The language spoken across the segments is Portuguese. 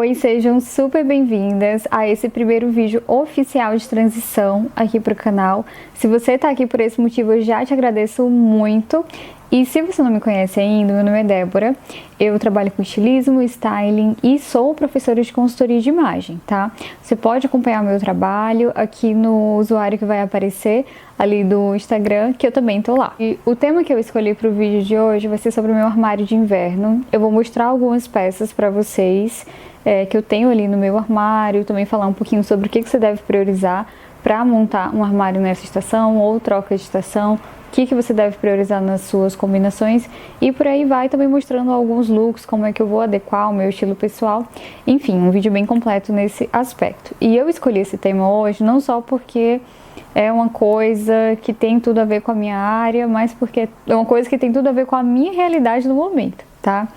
Oi, sejam super bem-vindas a esse primeiro vídeo oficial de transição aqui para o canal. Se você está aqui por esse motivo, eu já te agradeço muito. E se você não me conhece ainda, meu nome é Débora, eu trabalho com estilismo, styling e sou professora de consultoria de imagem, tá? Você pode acompanhar meu trabalho aqui no usuário que vai aparecer ali do Instagram, que eu também tô lá. E o tema que eu escolhi para o vídeo de hoje vai ser sobre o meu armário de inverno. Eu vou mostrar algumas peças para vocês que eu tenho ali no meu armário, também falar um pouquinho sobre o que você deve priorizar para montar um armário nessa estação ou troca de estação, o que você deve priorizar nas suas combinações e por aí vai, também mostrando alguns looks, como é que eu vou adequar o meu estilo pessoal, enfim, um vídeo bem completo nesse aspecto. E eu escolhi esse tema hoje não só porque é uma coisa que tem tudo a ver com a minha área, mas porque é uma coisa que tem tudo a ver com a minha realidade no momento, tá?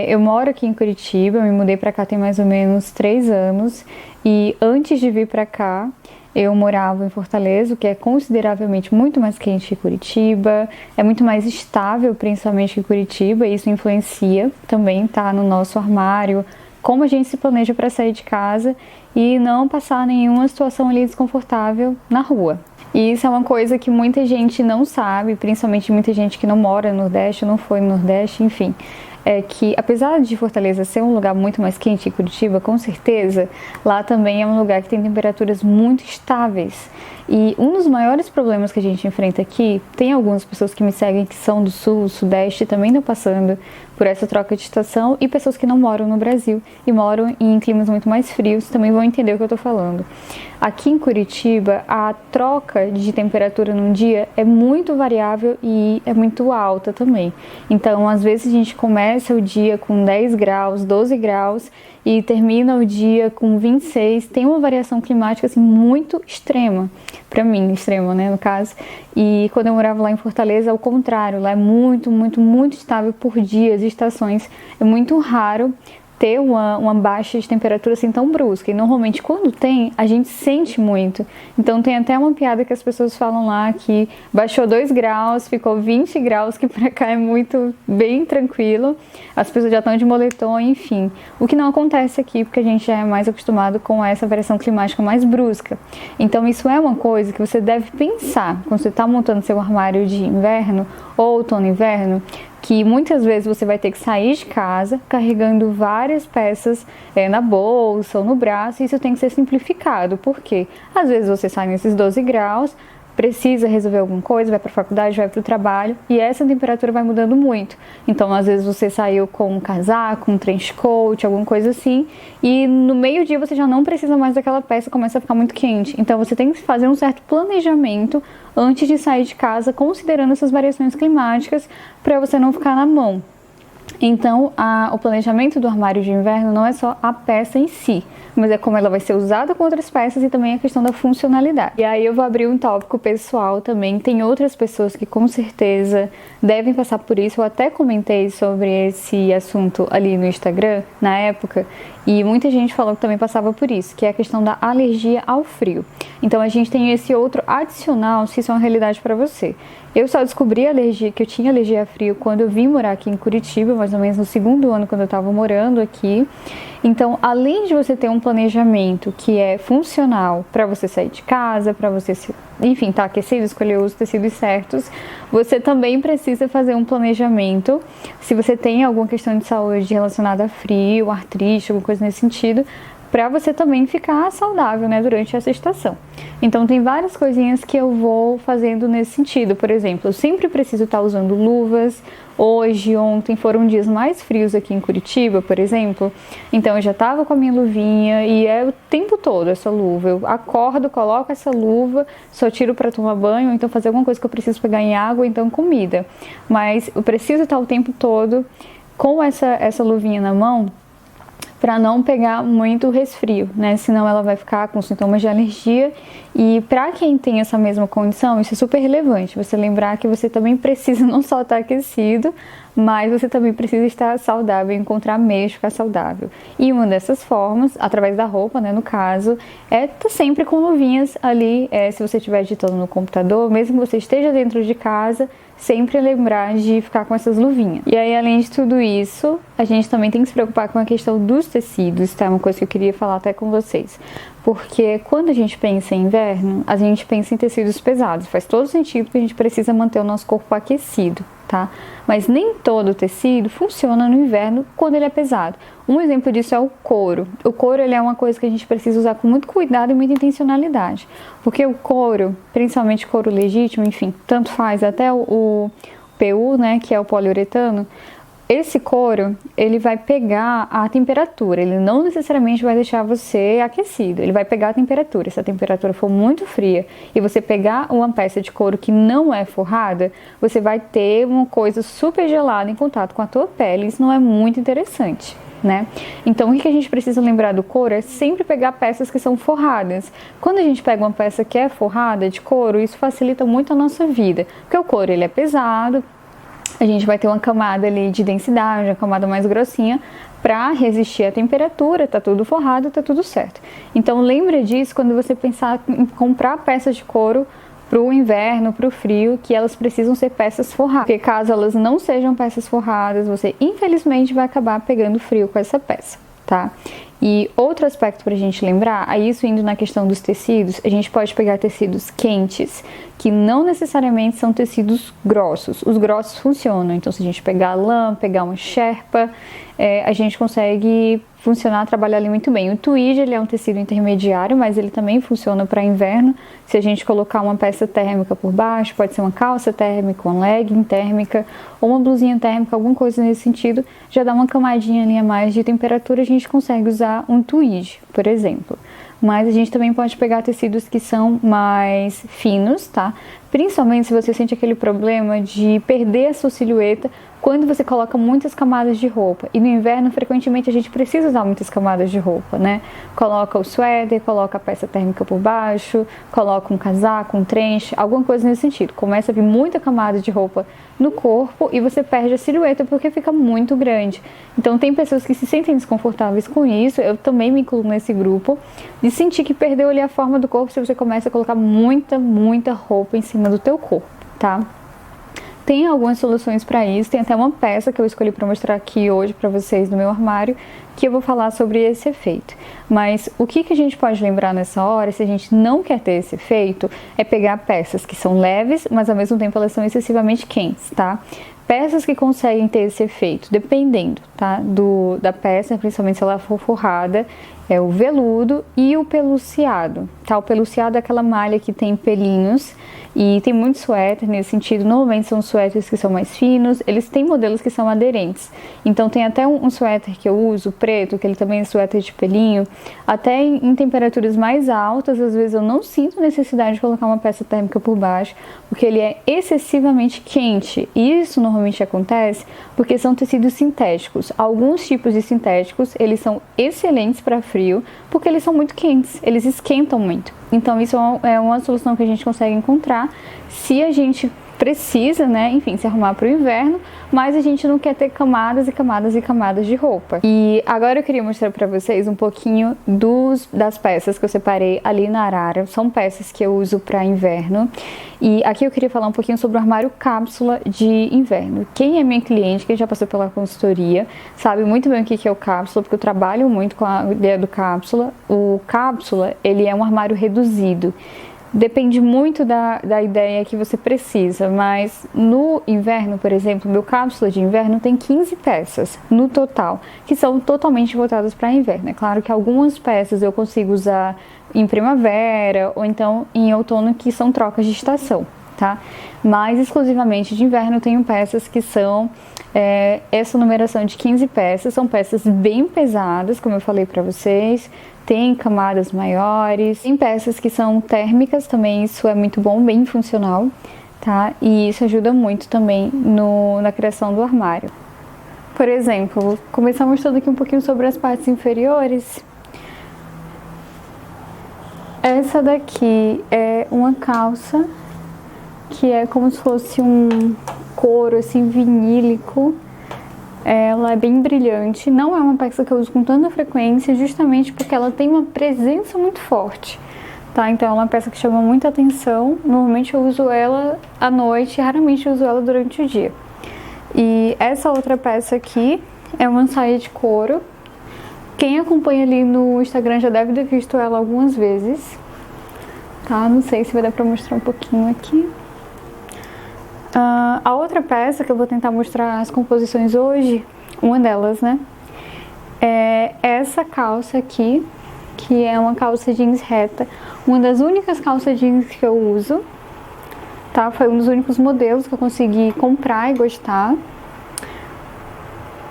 Eu moro aqui em Curitiba, eu me mudei pra cá tem mais ou menos 3 anos e antes de vir pra cá, eu morava em Fortaleza, que é consideravelmente muito mais quente que Curitiba, é muito mais estável, principalmente que Curitiba, e isso influencia também, tá, no nosso armário, como a gente se planeja para sair de casa e não passar nenhuma situação ali desconfortável na rua. E isso é uma coisa que muita gente não sabe, principalmente muita gente que não mora no Nordeste, não foi no Nordeste, enfim. É que apesar de Fortaleza ser um lugar muito mais quente que Curitiba, com certeza, lá também é um lugar que tem temperaturas muito estáveis. E um dos maiores problemas que a gente enfrenta aqui, tem algumas pessoas que me seguem que são do Sul, Sudeste, também estão passando por essa troca de estação, e pessoas que não moram no Brasil e moram em climas muito mais frios também vão entender o que eu estou falando. Aqui em Curitiba, a troca de temperatura num dia é muito variável e é muito alta também. Então, às vezes a gente começa o dia com 10 graus, 12 graus e termina o dia com 26. Tem uma variação climática assim muito extrema, para mim, extrema, né, no caso. E quando eu morava lá em Fortaleza, ao contrário, lá é muito, muito, muito estável por dias e estações. É muito raro ter uma baixa de temperatura assim tão brusca, e normalmente quando tem, a gente sente muito. Então tem até uma piada que as pessoas falam lá que baixou 2 graus, ficou 20 graus, que pra cá é muito, bem tranquilo, as pessoas já estão de moletom, enfim. O que não acontece aqui, porque a gente já é mais acostumado com essa variação climática mais brusca. Então isso é uma coisa que você deve pensar quando você está montando seu armário de inverno, ou outono e inverno, que muitas vezes você vai ter que sair de casa carregando várias peças na bolsa ou no braço, e isso tem que ser simplificado, porque às vezes você sai nesses 12 graus, precisa resolver alguma coisa, vai para a faculdade, vai para o trabalho, e essa temperatura vai mudando muito. Então, às vezes você saiu com um casaco, um trench coat, alguma coisa assim, e no meio-dia você já não precisa mais daquela peça, começa a ficar muito quente. Então, você tem que fazer um certo planejamento antes de sair de casa, considerando essas variações climáticas, para você não ficar na mão. Então, o planejamento do armário de inverno não é só a peça em si, mas é como ela vai ser usada com outras peças e também a questão da funcionalidade. E aí eu vou abrir um tópico pessoal também. Tem outras pessoas que com certeza devem passar por isso. Eu até comentei sobre esse assunto ali no Instagram, na época, e muita gente falou que também passava por isso, que é a questão da alergia ao frio. Então a gente tem esse outro adicional, se isso é uma realidade para você. Eu só descobri que eu tinha alergia a frio quando eu vim morar aqui em Curitiba, mais ou menos no 2º ano, quando eu estava morando aqui. Então, além de você ter um planejamento que é funcional para você sair de casa, para você, enfim, tá aquecido, escolher os tecidos certos, você também precisa fazer um planejamento, se você tem alguma questão de saúde relacionada a frio, artrite, alguma coisa nesse sentido, para você também ficar saudável, né, durante essa estação. Então tem várias coisinhas que eu vou fazendo nesse sentido. Por exemplo, eu sempre preciso estar usando luvas. Hoje, ontem foram dias mais frios aqui em Curitiba, por exemplo. Então eu já estava com a minha luvinha e é o tempo todo essa luva. Eu acordo, coloco essa luva, só tiro para tomar banho, ou então fazer alguma coisa que eu preciso pegar em água, ou então comida. Mas eu preciso estar o tempo todo com essa luvinha na mão, para não pegar muito resfrio, né? Senão ela vai ficar com sintomas de alergia E para quem tem essa mesma condição, isso é super relevante, você lembrar que você também precisa não só estar aquecido, mas você também precisa estar saudável, encontrar meios de ficar saudável. E uma dessas formas, através da roupa, né, no caso, é estar sempre com luvinhas ali, se você estiver editando no computador, mesmo que você esteja dentro de casa, sempre lembrar de ficar com essas luvinhas. E aí, além de tudo isso, a gente também tem que se preocupar com a questão dos tecidos, tá? Uma coisa que eu queria falar até com vocês. Porque quando a gente pensa em inverno, a gente pensa em tecidos pesados. Faz todo sentido porque a gente precisa manter o nosso corpo aquecido, tá? Mas nem todo tecido funciona no inverno quando ele é pesado. Um exemplo disso é o couro. O couro, ele é uma coisa que a gente precisa usar com muito cuidado e muita intencionalidade. Porque o couro, principalmente couro legítimo, enfim, tanto faz, até o PU, né, que é o poliuretano, esse couro, ele vai pegar a temperatura, ele não necessariamente vai deixar você aquecido, ele vai pegar a temperatura. Se a temperatura for muito fria e você pegar uma peça de couro que não é forrada, você vai ter uma coisa super gelada em contato com a tua pele, isso não é muito interessante, né? Então, o que a gente precisa lembrar do couro é sempre pegar peças que são forradas. Quando a gente pega uma peça que é forrada de couro, isso facilita muito a nossa vida, porque o couro, ele é pesado, a gente vai ter uma camada ali de densidade, uma camada mais grossinha para resistir à temperatura, tá tudo forrado, tá tudo certo. Então lembra disso quando você pensar em comprar peças de couro para o inverno, para o frio, que elas precisam ser peças forradas. Porque caso elas não sejam peças forradas, você infelizmente vai acabar pegando frio com essa peça, tá? E outro aspecto para a gente lembrar, aí isso indo na questão dos tecidos, a gente pode pegar tecidos quentes, que não necessariamente são tecidos grossos. Os grossos funcionam, então se a gente pegar lã, pegar uma sherpa, a gente consegue trabalhar ali muito bem. O tweed, ele é um tecido intermediário, mas ele também funciona para inverno. Se a gente colocar uma peça térmica por baixo, pode ser uma calça térmica, uma legging térmica, ou uma blusinha térmica, alguma coisa nesse sentido, já dá uma camadinha ali a mais de temperatura, a gente consegue usar um tweed, por exemplo. Mas a gente também pode pegar tecidos que são mais finos, tá? Principalmente se você sente aquele problema de perder a sua silhueta quando você coloca muitas camadas de roupa. E no inverno, frequentemente, a gente precisa usar muitas camadas de roupa, né? Coloca o suéter, coloca a peça térmica por baixo, coloca um casaco, um trench, alguma coisa nesse sentido. Começa a vir muita camada de roupa no corpo e você perde a silhueta porque fica muito grande. Então, tem pessoas que se sentem desconfortáveis com isso, eu também me incluo nesse grupo, de sentir que perdeu ali a forma do corpo se você começa a colocar muita roupa em cima do teu corpo, tá? Tem algumas soluções para isso, tem até uma peça que eu escolhi para mostrar aqui hoje para vocês no meu armário, que eu vou falar sobre esse efeito. Mas o que a gente pode lembrar nessa hora, se a gente não quer ter esse efeito, é pegar peças que são leves, mas ao mesmo tempo elas são excessivamente quentes, tá? Peças que conseguem ter esse efeito, dependendo, tá, da peça, principalmente se ela for forrada, é o veludo e o peluciado, tá? O peluciado é aquela malha que tem pelinhos e tem muitos suéter nesse sentido. Normalmente são suéteres que são mais finos, eles têm modelos que são aderentes. Então tem até um suéter que eu uso, preto, que ele também é suéter de pelinho. Até em temperaturas mais altas, às vezes eu não sinto necessidade de colocar uma peça térmica por baixo, porque ele é excessivamente quente. E isso normalmente acontece porque são tecidos sintéticos. Alguns tipos de sintéticos, eles são excelentes para frio, porque eles são muito quentes, eles esquentam muito. Então isso é uma solução que a gente consegue encontrar se a gente precisa, né, enfim, se arrumar para o inverno, mas a gente não quer ter camadas e camadas e camadas de roupa. E agora eu queria mostrar para vocês um pouquinho das peças que eu separei ali na Arara. São peças que eu uso para inverno. E aqui eu queria falar um pouquinho sobre o armário cápsula de inverno. Quem é minha cliente, quem já passou pela consultoria, sabe muito bem o que é o cápsula, porque eu trabalho muito com a ideia do cápsula. O cápsula, ele é um armário reduzido. Depende muito da ideia que você precisa, mas no inverno, por exemplo, meu cápsula de inverno tem 15 peças no total, que são totalmente voltadas para inverno. É claro que algumas peças eu consigo usar em primavera ou então em outono, que são trocas de estação, tá? Mas exclusivamente de inverno eu tenho peças que são essa numeração de 15 peças, são peças bem pesadas, como eu falei para vocês. Tem camadas maiores, tem peças que são térmicas também, isso é muito bom, bem funcional, tá? E isso ajuda muito também na criação do armário. Por exemplo, vou começar mostrando aqui um pouquinho sobre as partes inferiores. Essa daqui é uma calça que é como se fosse um couro assim vinílico. Ela é bem brilhante, não é uma peça que eu uso com tanta frequência, justamente porque ela tem uma presença muito forte, tá? Então é uma peça que chama muita atenção. Normalmente eu uso ela à noite, raramente eu uso ela durante o dia. E essa outra peça aqui é uma saia de couro. Quem acompanha ali no Instagram já deve ter visto ela algumas vezes, tá? Não sei se vai dar pra mostrar um pouquinho aqui. A outra peça que eu vou tentar mostrar as composições hoje, uma delas, né? É essa calça aqui, que é uma calça jeans reta. Uma das únicas calças jeans que eu uso, tá? Foi um dos únicos modelos que eu consegui comprar e gostar.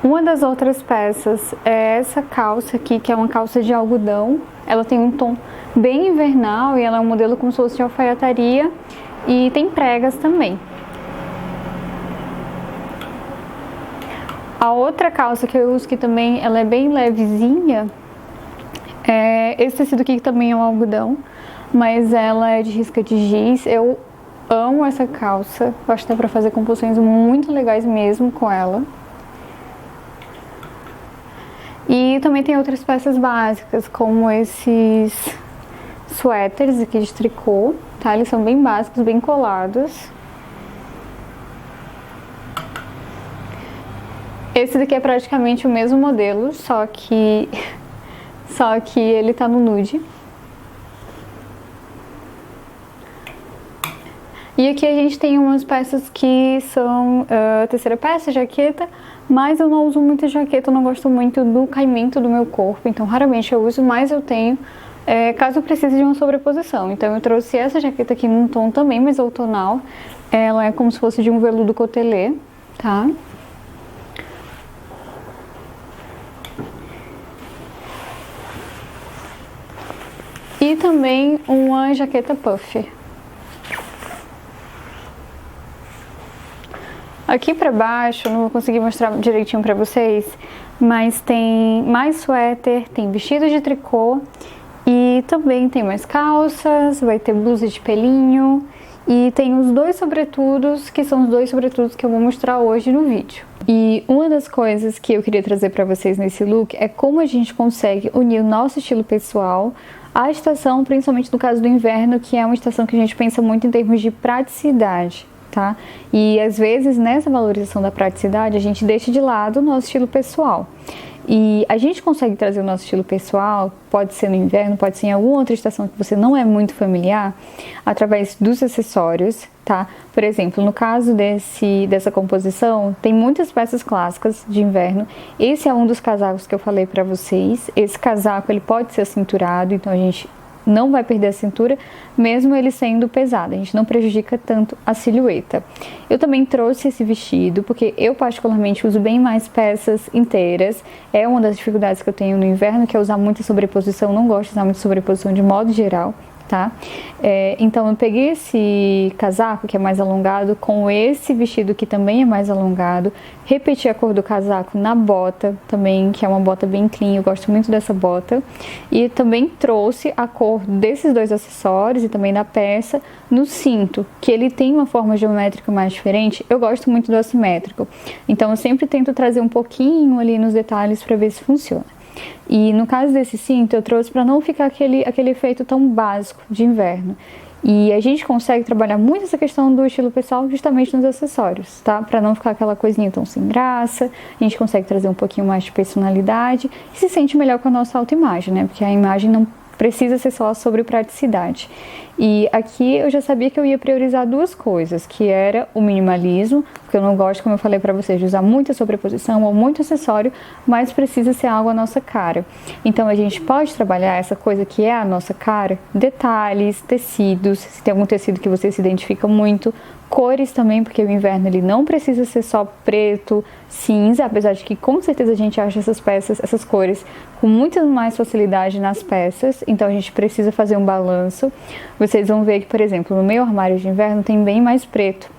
Uma das outras peças é essa calça aqui, que é uma calça de algodão. Ela tem um tom bem invernal e ela é um modelo como se fosse de alfaiataria e tem pregas também. A outra calça que eu uso, que também ela é bem levezinha, esse tecido aqui que também é um algodão, mas ela é de risca de giz. Eu amo essa calça, eu acho que dá pra fazer composições muito legais mesmo com ela. E também tem outras peças básicas, como esses suéteres aqui de tricô, tá? Eles são bem básicos, bem colados. Esse daqui é praticamente o mesmo modelo, só que ele tá no nude. E aqui a gente tem umas peças que são a terceira peça, jaqueta, mas eu não uso muita jaqueta, eu não gosto muito do caimento do meu corpo, então raramente eu uso, mas eu tenho caso eu precise de uma sobreposição. Então eu trouxe essa jaqueta aqui num tom também mais outonal, ela é como se fosse de um veludo cotelê, tá? E também uma jaqueta puff. Aqui pra baixo, não vou conseguir mostrar direitinho pra vocês, mas tem mais suéter, tem vestido de tricô e também tem mais calças, vai ter blusa de pelinho e tem os dois sobretudos, que são os dois sobretudos que eu vou mostrar hoje no vídeo. E uma das coisas que eu queria trazer pra vocês nesse look é como a gente consegue unir o nosso estilo pessoal à estação, principalmente no caso do inverno, que é uma estação que a gente pensa muito em termos de praticidade, tá? E às vezes nessa valorização da praticidade a gente deixa de lado o nosso estilo pessoal. E a gente consegue trazer o nosso estilo pessoal, pode ser no inverno, pode ser em alguma outra estação que você não é muito familiar, através dos acessórios, tá? Por exemplo, no caso dessa composição, tem muitas peças clássicas de inverno. Esse é um dos casacos que eu falei pra vocês. Esse casaco, ele pode ser cinturado, então a gente não vai perder a cintura, mesmo ele sendo pesado, a gente não prejudica tanto a silhueta. Eu também trouxe esse vestido, porque eu particularmente uso bem mais peças inteiras, é uma das dificuldades que eu tenho no inverno, que é usar muita sobreposição, não gosto de usar muita sobreposição de modo geral, tá? Então eu peguei esse casaco que é mais alongado com esse vestido que também é mais alongado, repeti a cor do casaco na bota também, que é uma bota bem clean, eu gosto muito dessa bota, e também trouxe a cor desses dois acessórios e também da peça no cinto, que ele tem uma forma geométrica mais diferente. Eu gosto muito do assimétrico, então eu sempre tento trazer um pouquinho ali nos detalhes para ver se funciona. E no caso desse cinto eu trouxe para não ficar aquele efeito tão básico de inverno. E a gente consegue trabalhar muito essa questão do estilo pessoal justamente nos acessórios, tá? Para não ficar aquela coisinha tão sem graça, a gente consegue trazer um pouquinho mais de personalidade e se sente melhor com a nossa autoimagem, né? Porque a imagem não precisa ser só sobre praticidade. E aqui eu já sabia que eu ia priorizar duas coisas, que era o minimalismo, porque eu não gosto, como eu falei pra vocês, de usar muita sobreposição ou muito acessório, mas precisa ser algo à nossa cara. Então a gente pode trabalhar essa coisa que é a nossa cara, detalhes, tecidos, se tem algum tecido que você se identifica muito, cores também, porque o inverno ele não precisa ser só preto, cinza, apesar de que com certeza a gente acha essas peças, essas cores com muita mais facilidade nas peças, então a gente precisa fazer um balanço. Vocês vão ver que, por exemplo, no meu armário de inverno tem bem mais preto.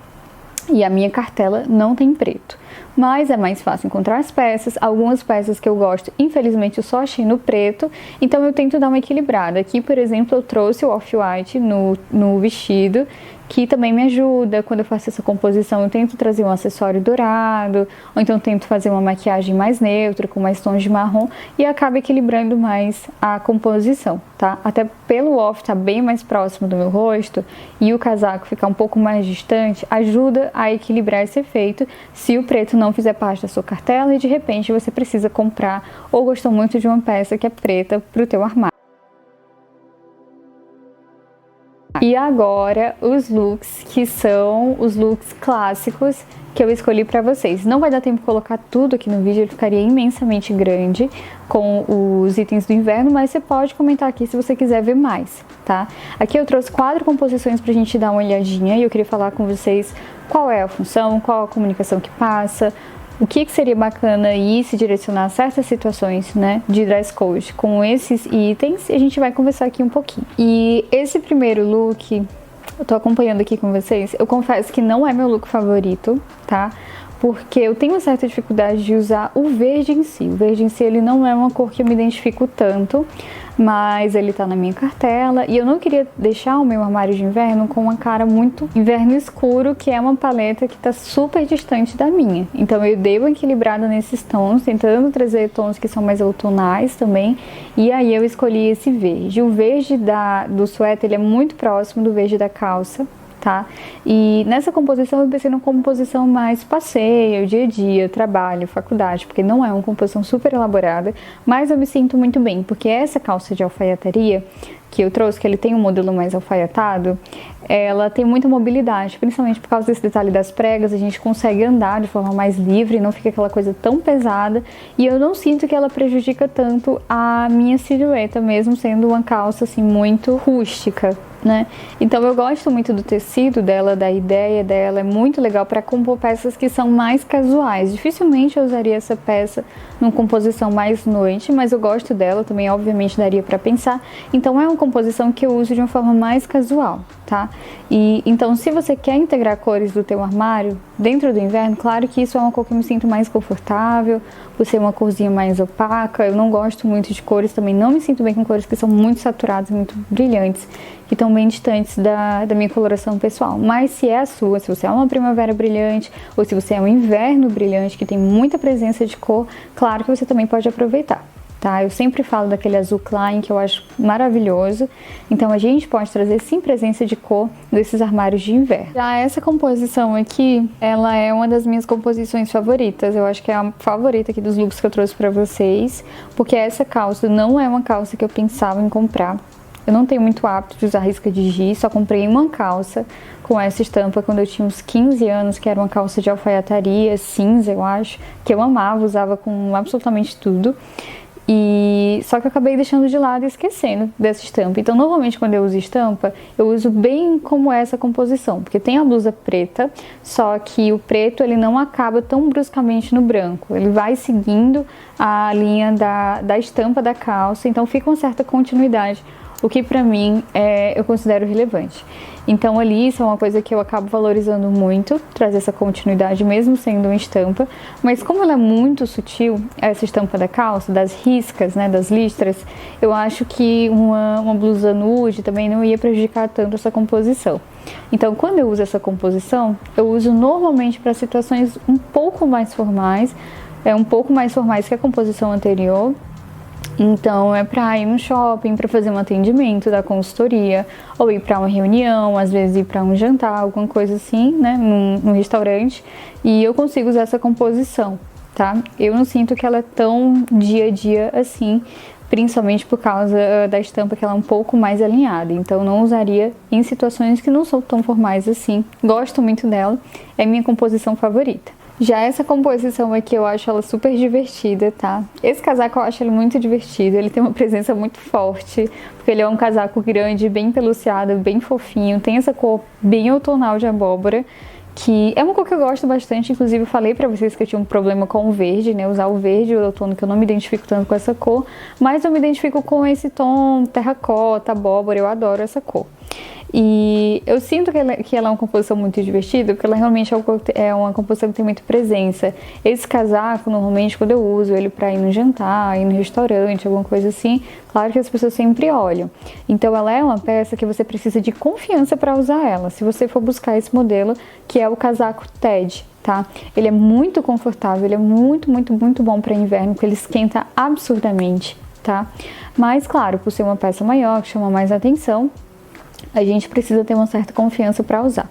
E a minha cartela não tem preto. Mas é mais fácil encontrar as peças. Algumas peças que eu gosto, infelizmente, eu só achei no preto. Então eu tento dar uma equilibrada. Aqui, por exemplo, eu trouxe o off-white no vestido, que também me ajuda. Quando eu faço essa composição, eu tento trazer um acessório dourado, ou então tento fazer uma maquiagem mais neutra, com mais tons de marrom, e acaba equilibrando mais a composição, tá? Até pelo off estar bem mais próximo do meu rosto e o casaco ficar um pouco mais distante, ajuda a equilibrar esse efeito se o preto não fizer parte da sua cartela e de repente você precisa comprar ou gostou muito de uma peça que é preta para o teu armário. E agora os looks, que são os looks clássicos que eu escolhi pra vocês. Não vai dar tempo de colocar tudo aqui no vídeo, ele ficaria imensamente grande com os itens do inverno, mas você pode comentar aqui se você quiser ver mais, tá? Aqui eu trouxe 4 composições pra gente dar uma olhadinha e eu queria falar com vocês qual é a função, qual a comunicação que passa, o que seria bacana ir se direcionar a certas situações, né, de dress code com esses itens, e a gente vai conversar aqui um pouquinho. E esse primeiro look, eu tô acompanhando aqui com vocês, eu confesso que não é meu look favorito, tá? Porque eu tenho uma certa dificuldade de usar o verde em si. O verde em si, ele não é uma cor que eu me identifico tanto, mas ele tá na minha cartela e eu não queria deixar o meu armário de inverno com uma cara muito inverno escuro, que é uma paleta que tá super distante da minha. Então eu dei uma equilibrada nesses tons, tentando trazer tons que são mais outonais também, e aí eu escolhi esse verde. O verde do suéter, ele é muito próximo do verde da calça, tá? E nessa composição eu pensei numa composição mais passeio, dia a dia, trabalho, faculdade, porque não é uma composição super elaborada, mas eu me sinto muito bem, porque essa calça de alfaiataria que eu trouxe, que ele tem um modelo mais alfaiatado, ela tem muita mobilidade, principalmente por causa desse detalhe das pregas, a gente consegue andar de forma mais livre, não fica aquela coisa tão pesada, e eu não sinto que ela prejudica tanto a minha silhueta, mesmo sendo uma calça assim muito rústica, né? Então eu gosto muito do tecido dela, da ideia dela, é muito legal para compor peças que são mais casuais. Dificilmente eu usaria essa peça numa composição mais noite, mas eu gosto dela também, obviamente daria para pensar. Então é uma composição que eu uso de uma forma mais casual, tá? E então se você quer integrar cores do teu armário dentro do inverno, claro que isso é uma cor que eu me sinto mais confortável, por ser uma corzinha mais opaca. Eu não gosto muito de cores, também não me sinto bem com cores que são muito saturadas, muito brilhantes, que estão bem distantes da minha coloração pessoal. Mas se é a sua, se você é uma primavera brilhante, ou se você é um inverno brilhante, que tem muita presença de cor, claro que você também pode aproveitar, tá? Eu sempre falo daquele azul Klein, que eu acho maravilhoso. Então a gente pode trazer sim presença de cor nesses armários de inverno. Já essa composição aqui, ela é uma das minhas composições favoritas. Eu acho que é a favorita aqui dos looks que eu trouxe pra vocês, porque essa calça não é uma calça que eu pensava em comprar. Eu não tenho muito hábito de usar risca de giz, só comprei uma calça com essa estampa quando eu tinha uns 15 anos, que era uma calça de alfaiataria cinza, eu acho, que eu amava, usava com absolutamente tudo. E só que eu acabei deixando de lado e esquecendo dessa estampa. Então, normalmente quando eu uso estampa, eu uso bem como essa composição, porque tem a blusa preta, só que o preto ele não acaba tão bruscamente no branco. Ele vai seguindo a linha da estampa da calça, então fica uma certa continuidade, o que pra mim eu considero relevante. Então ali isso é uma coisa que eu acabo valorizando muito, trazer essa continuidade mesmo sendo uma estampa, mas como ela é muito sutil, essa estampa da calça, das riscas, né, das listras, eu acho que uma blusa nude também não ia prejudicar tanto essa composição. Então quando eu uso essa composição, eu uso normalmente para situações um pouco mais formais, um pouco mais formais que a composição anterior. Então é para ir no shopping, para fazer um atendimento da consultoria, ou ir para uma reunião, às vezes ir para um jantar, alguma coisa assim, né, num restaurante, e eu consigo usar essa composição, tá? Eu não sinto que ela é tão dia a dia assim, principalmente por causa da estampa, que ela é um pouco mais alinhada, então não usaria em situações que não são tão formais assim. Gosto muito dela, é minha composição favorita. Já essa composição aqui eu acho ela super divertida, tá? Esse casaco eu acho ele muito divertido, ele tem uma presença muito forte, porque ele é um casaco grande, bem peluciado, bem fofinho, tem essa cor bem outonal de abóbora, que é uma cor que eu gosto bastante. Inclusive eu falei pra vocês que eu tinha um problema com o verde, né? Usar o verde ou o outono, que eu não me identifico tanto com essa cor, mas eu me identifico com esse tom terracota, abóbora, eu adoro essa cor. E eu sinto que ela é uma composição muito divertida, porque ela realmente é uma composição que tem muita presença. Esse casaco, normalmente, quando eu uso ele para ir no jantar, ir no restaurante, alguma coisa assim, claro que as pessoas sempre olham. Então ela é uma peça que você precisa de confiança para usar ela. Se você for buscar esse modelo, que é o casaco TED, tá? Ele é muito confortável, ele é muito, muito, muito bom para inverno, porque ele esquenta absurdamente, tá? Mas, claro, por ser uma peça maior, que chama mais atenção, a gente precisa ter uma certa confiança para usar.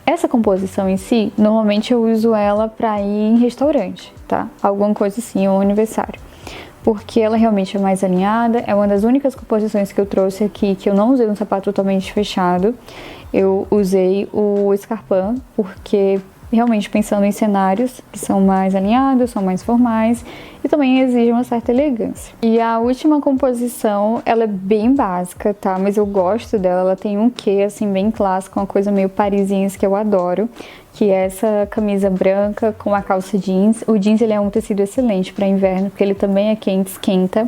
Essa composição em si, normalmente eu uso ela para ir em restaurante, tá? Alguma coisa assim, ou aniversário. Porque ela realmente é mais alinhada, é uma das únicas composições que eu trouxe aqui que eu não usei um sapato totalmente fechado. Eu usei o escarpão, porque realmente pensando em cenários que são mais alinhados, são mais formais e também exigem uma certa elegância. E a última composição, ela é bem básica, tá? Mas eu gosto dela, ela tem um quê, assim, bem clássico, uma coisa meio parisiense que eu adoro, que é essa camisa branca com a calça jeans. O jeans, ele é um tecido excelente para inverno, porque ele também é quente, esquenta.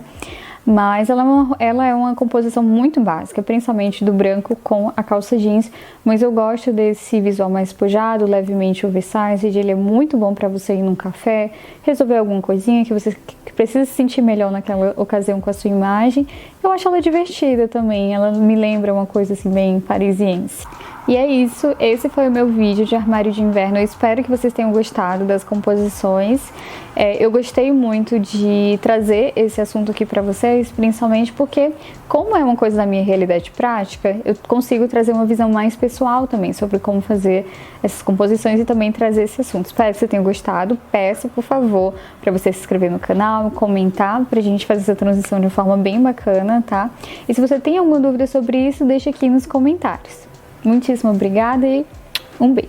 Mas ela é uma composição muito básica, principalmente do branco com a calça jeans, mas eu gosto desse visual mais despojado, levemente oversized. Ele é muito bom para você ir num café, resolver alguma coisinha que você precisa se sentir melhor naquela ocasião com a sua imagem. Eu acho ela divertida também, ela me lembra uma coisa assim bem parisiense. E é isso, esse foi o meu vídeo de armário de inverno. Eu espero que vocês tenham gostado das composições. Eu gostei muito de trazer esse assunto aqui pra vocês, principalmente porque, como é uma coisa da minha realidade prática, eu consigo trazer uma visão mais pessoal também sobre como fazer essas composições e também trazer esse assunto. Espero que você tenha gostado. Peço, por favor, pra você se inscrever no canal, comentar, pra gente fazer essa transição de forma bem bacana, tá? E se você tem alguma dúvida sobre isso, deixa aqui nos comentários. Muitíssimo obrigada e um beijo!